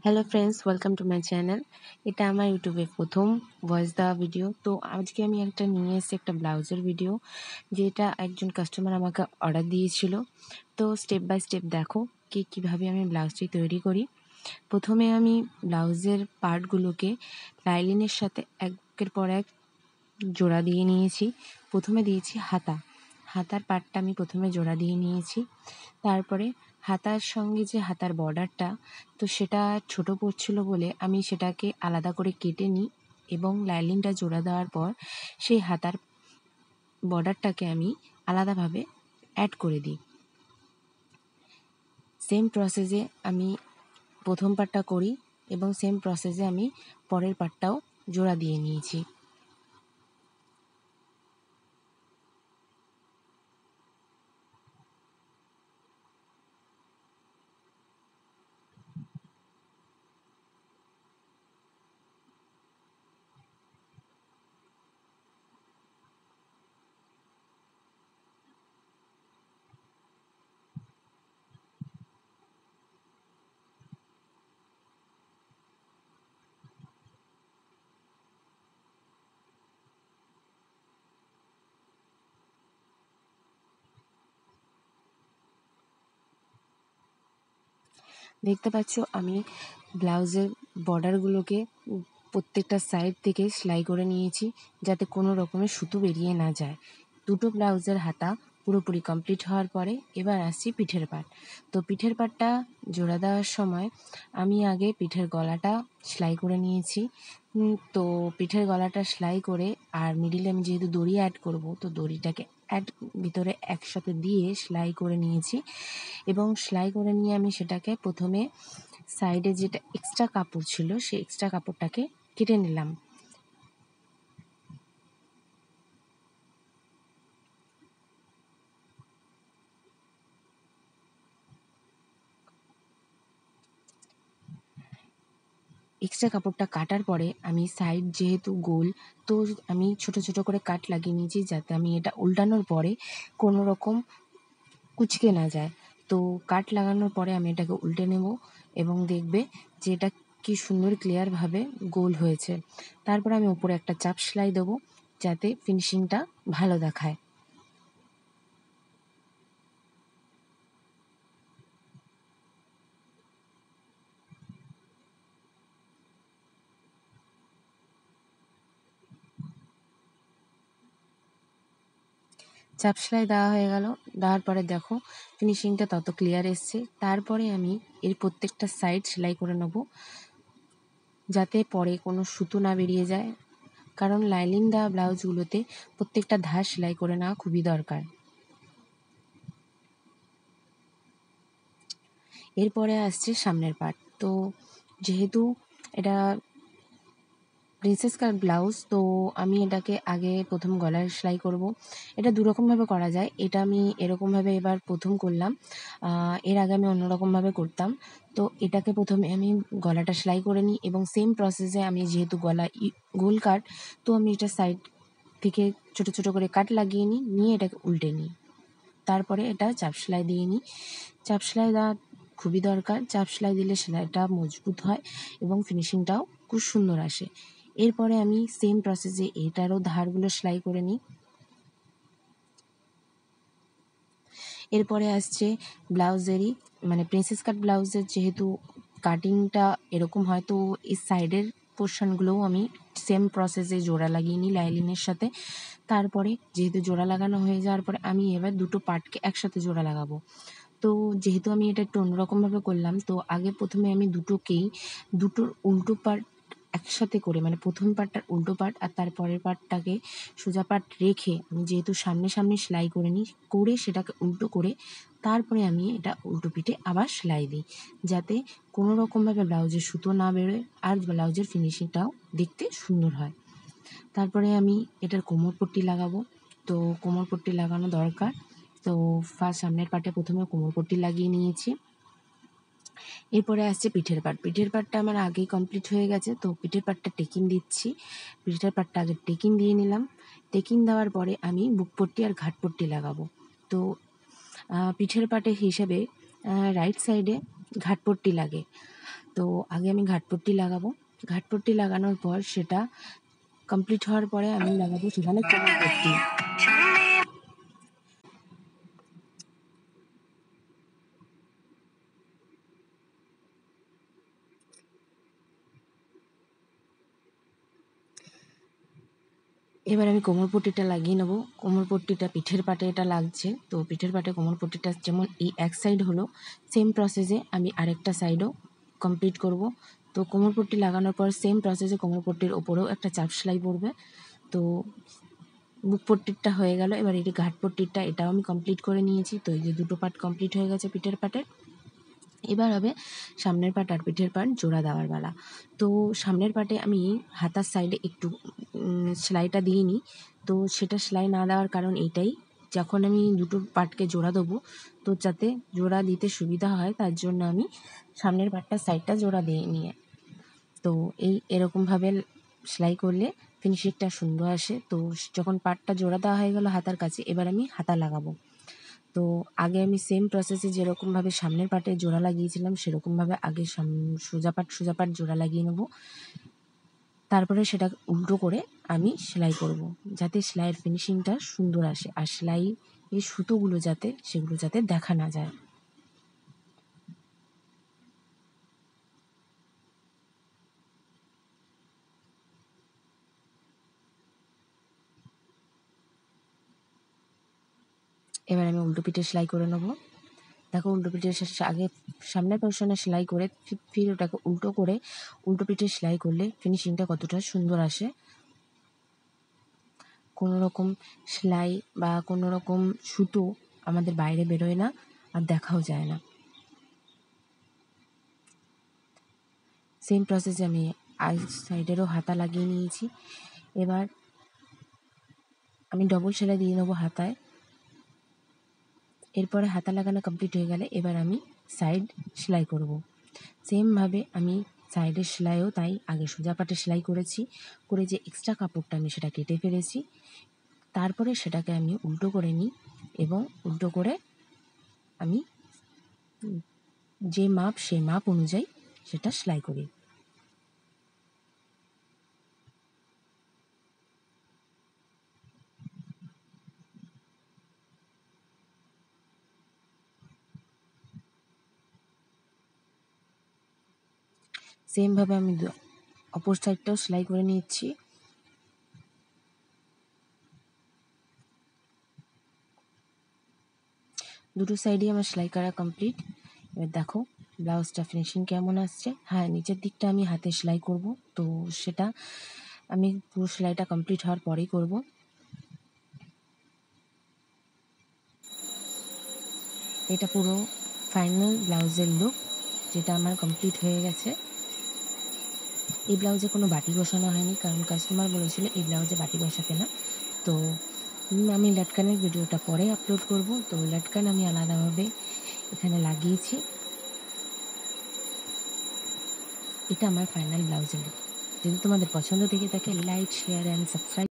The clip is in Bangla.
Hello friends, welcome to my channel. এটা আমার ইউটিউবে প্রথম ভয়েস দেওয়া ভিডিও। তো আজকে আমি নিয়ে এসেছি একটা ব্লাউজের ভিডিও, যেটা একজন কাস্টমার আমাকে অর্ডার দিয়েছিল। তো স্টেপ বাই স্টেপ দেখো কীভাবে আমি ব্লাউজটি তৈরি করি। প্রথমে আমি ব্লাউজের পার্টগুলোকে লাইলিনের সাথে একের পর এক জোড়া দিয়ে নিয়েছি। প্রথমে দিয়েছি হাতার পার্টটা আমি প্রথমে জোড়া দিয়ে নিয়েছি। তারপরে হাতার সঙ্গে যে হাতার বর্ডারটা, তো সেটা ছোট পড়ছিল বলে আমি সেটাকে আলাদা করে কেটে নিই এবং লাইলিনটা জোড়া দেওয়ার পর সেই হাতার বর্ডারটাকে আমি আলাদাভাবে অ্যাড করে দিই। সেম প্রসেসে আমি প্রথম পার্টটা করি এবং সেম প্রসেসে আমি পরের পার্টটাও জোড়া দিয়ে নিয়েছি। দেখতে পাচ্ছ আমি ব্লাউজের বর্ডারগুলোকে প্রত্যেকটা সাইড থেকে সেলাই করে নিয়েছি, যাতে কোনো রকমের সুতো বেরিয়ে না যায়। দুটো ব্লাউজের হাতা পুরোপুরি কমপ্লিট হওয়ার পরে এবার আসছি পিঠের পাট। তো পিঠের পাটটা জোড়া দেওয়ার সময় আমি আগে পিঠের গলাটা সেলাই করে নিয়েছি। তো পিঠের গলাটা সেলাই করে আর মিডিলে আমি যেহেতু দড়ি অ্যাড করব, তো দড়িটাকে ভিতরে একসাথে দিয়ে সেলাই করে নিয়েছি এবং সেলাই করে নিয়ে আমি সেটাকে প্রথমে সাইডে যেটা এক্সট্রা কাপড় ছিল সেই এক্সট্রা কাপড়টাকে কেটে নিলাম। এক্সট্রা কাপড়টা কাটার পরে আমি সাইড যেহেতু গোল, তো আমি ছোট ছোট করে কাট লাগিয়ে নিয়েছি, যাতে আমি এটা উল্টানোর পরে কোনো রকম কুঁচকে না যায়। তো কাট লাগানোর পরে আমি এটাকে উল্টে নেব এবং দেখবে যে এটা কি সুন্দর ক্লিয়ারভাবে গোল হয়েছে। তারপরে আমি উপরে একটা চাপ সেলাই দেবো, যাতে ফিনিশিংটা ভালো দেখায়। চাপ সেলাই দেওয়া হয়ে গেল। দেওয়ার পরে দেখো ফিনিশিংটা তত ক্লিয়ার এসছে। তারপরে আমি এর প্রত্যেকটা সাইড সেলাই করে নেব, যাতে পরে কোনো সুতো না বেরিয়ে যায়, কারণ লাইনিং দেওয়া ব্লাউজগুলোতে প্রত্যেকটা ধার সেলাই করে নেওয়া খুবই দরকার। এরপরে আসছে সামনের পার্ট। তো যেহেতু এটা প্রিন্সেস কাট ব্লাউজ, তো আমি এটাকে আগে প্রথম গলার সেলাই করব। এটা দুরকমভাবে করা যায়। এটা আমি এরকমভাবে এবার প্রথম করলাম, এর আগে আমি অন্যরকমভাবে করতাম। তো এটাকে প্রথমে আমি গলাটা সেলাই করে নিই এবং সেম প্রসেসে আমি যেহেতু গলা গোল কাট, তো আমি এটা সাইড থেকে ছোট ছোট করে কাট লাগিয়ে নিয়ে এটাকে উল্টে নিই। তারপরে এটা চাপ সেলাই দিয়ে নিই। চাপ সেলাই দেওয়া খুবই দরকার। চাপ সেলাই দিলে সেলাইটা মজবুত হয় এবং ফিনিশিংটাও খুব সুন্দর আসে। এরপরে আমি সেম প্রসেসে এটারও ধারগুলো সেলাই করে নিই। এরপরে আসছে ব্লাউজেরই প্রিন্সেস কাট ব্লাউজের যেহেতু কাটিংটা এরকম হয়, তো এই সাইডের পোর্শনগুলোও আমি সেম প্রসেসে জোড়া লাগিয়ে নিই লাইলিনের সাথে। তারপরে যেহেতু জোড়া লাগানো হয়ে যাওয়ার পরে আমি এবার দুটো পার্টকে একসাথে জোড়া লাগাবো। তো যেহেতু আমি এটা একটু অন্যরকমভাবে করলাম, তো আগে প্রথমে আমি দুটোর উল্টো পার্ট একসাথে করে, প্রথম পার্টটার উল্টো পার্ট আর তার পরের পার্টটাকে সোজা পার্ট রেখে আমি যেহেতু সামনে সামনে সেলাই করে নিই, করে সেটাকে উল্টো করে তারপরে আমি এটা উল্টো পিঠে আবার সেলাই দিই, যাতে কোনো রকমভাবে ব্লাউজের সুতো না বেরোয় আর ব্লাউজের ফিনিশিংটাও দেখতে সুন্দর হয়। তারপরে আমি এটার কোমর পট্টি লাগাবো। তো কোমর পট্টি লাগানো দরকার। তো ফার্স্ট সামনের পার্টে প্রথমে কোমর পট্টি লাগিয়ে নিয়েছি। এরপরে আসছে পিঠের পার্ট। পিঠের পার্টটা আমার আগেই কমপ্লিট হয়ে গেছে। তো পিঠের পার্টটা টেকিং দিচ্ছি। পিঠের পার্টটা আগে টেকিং দিয়ে নিলাম। টেকিং দেওয়ার পরে আমি বুক পট্টি আর ঘাট পট্টি লাগাবো। তো পিঠের পার্টের হিসেবে রাইট সাইডে ঘাট পট্টি লাগে। তো আগে আমি ঘাটপট্টি লাগাবো। ঘাটপট্টি লাগানোর পর সেটা কমপ্লিট হওয়ার পরে আমি লাগাবো সেখানে কোমরপট্টি। এবার আমি কোমরপট্টিটা লাগিয়ে নেবো। কোমরপট্টিটা পিঠের পাটে এটা লাগছে, তো পিঠের পাটে কোমরপট্টিটা যেমন এই এক সাইড হলো, সেম প্রসেসে আমি আরেকটা সাইডও কমপ্লিট করব। তো কোমরপট্টি লাগানোর পর সেম প্রসেসে কোমরপট্টির ওপরেও একটা চাপ সেলাই পড়বে। তো বুক পট্টিটা হয়ে গেল। এবার এটি ঘাটপট্টিটা, এটাও আমি কমপ্লিট করে নিয়েছি। তো এই যে দুটো পার্ট কমপ্লিট হয়ে গেছে পিঠের পাটের। এবার হবে সামনের পাট আর পিঠের পাট জোড়া দেওয়ার বেলা। তো সামনের পাটে আমি হাতার সাইডে একটু সেলাইটা দিয়ে নিই। তো সেটা সেলাই না দেওয়ার কারণ এইটাই, যখন আমি দুটো পাটকে জোড়া দেবো তো যাতে জোড়া দিতে সুবিধা হয় তার জন্য আমি সামনের পাটটার সাইডটা জোড়া দিয়ে নিয়ে, তো এরকমভাবে সেলাই করলে ফিনিশিংটা সুন্দর আসে। তো যখন পাটটা জোড়া দেওয়া হয়ে গেল হাতার কাছে, এবার আমি হাতা লাগাবো। তো আগে আমি সেম প্রসেসে যেরকমভাবে সামনের পাটে জোড়া লাগিয়েছিলাম সেরকমভাবে আগে সোজা পাট জোড়া লাগিয়ে নেব। তারপরে সেটা উল্টো করে আমি সেলাই করব, যাতে সেলাইয়ের ফিনিশিংটা সুন্দর আসে আর সেলাইয়ের সুতোগুলো সেগুলো যাতে দেখা না যায়। এবার আমি উল্টো পিঠে সেলাই করে নেব। দেখো উল্টো পিঠে আগে সামনের পোর্শনে সেলাই করে ফির ওটাকে উল্টো পিঠে সেলাই করলে ফিনিশিংটা কতটা সুন্দর আসে। কোনো রকম সেলাই বা কোনো রকম সুতো আমাদের বাইরে বেরোয় না আর দেখাও যায় না। সেম প্রসেসে আমি আর সাইডেরও হাতা লাগিয়ে নিয়েছি। এবার আমি ডবল সেলাই দিয়ে নেবো হাতায়। এরপরে হাতা লাগানো কমপ্লিট হয়ে গেলে এবার আমি সাইড সেলাই করব। সেমভাবে আমি সাইডের সেলাইও তাই আগে সোজা পাটে সেলাই করেছি, করে যে এক্সট্রা কাপড়টা আমি সেটা কেটে ফেলেছি। তারপরে সেটাকে আমি উল্টো করে নিই এবং উল্টো করে আমি যে মাপ সেই মাপ অনুযায়ী সেটা সেলাই করি। সেমভাবে আমি অপর সাইডটাও সেলাই করে নিচ্ছি। দুটো সাইডই আমার সেলাই করা কমপ্লিট। এবার দেখো ব্লাউজটা ফিনিশিং কেমন আসছে। হ্যাঁ, নিচের দিকটা আমি হাতে সেলাই করব, তো সেটা আমি পুরো সেলাইটা কমপ্লিট হওয়ার পরেই করব। এটা পুরো ফাইনাল ব্লাউজের লুক, যেটা আমার কমপ্লিট হয়ে গেছে। এই ব্লাউজে কোনো বাটি বসানো হয়নি, কারণ কাস্টমার বলেছিল এই ব্লাউজে বাটি বসাতে না। তো আমি লাটকানের ভিডিওটা পরে আপলোড করব। তো লাটকান আমি আলাদাভাবে এখানে লাগিয়েছি। এটা আমার ফাইনাল ব্লাউজের লুক। যদি তোমাদের পছন্দ থেকে থাকে লাইক, শেয়ার অ্যান্ড সাবস্ক্রাইব।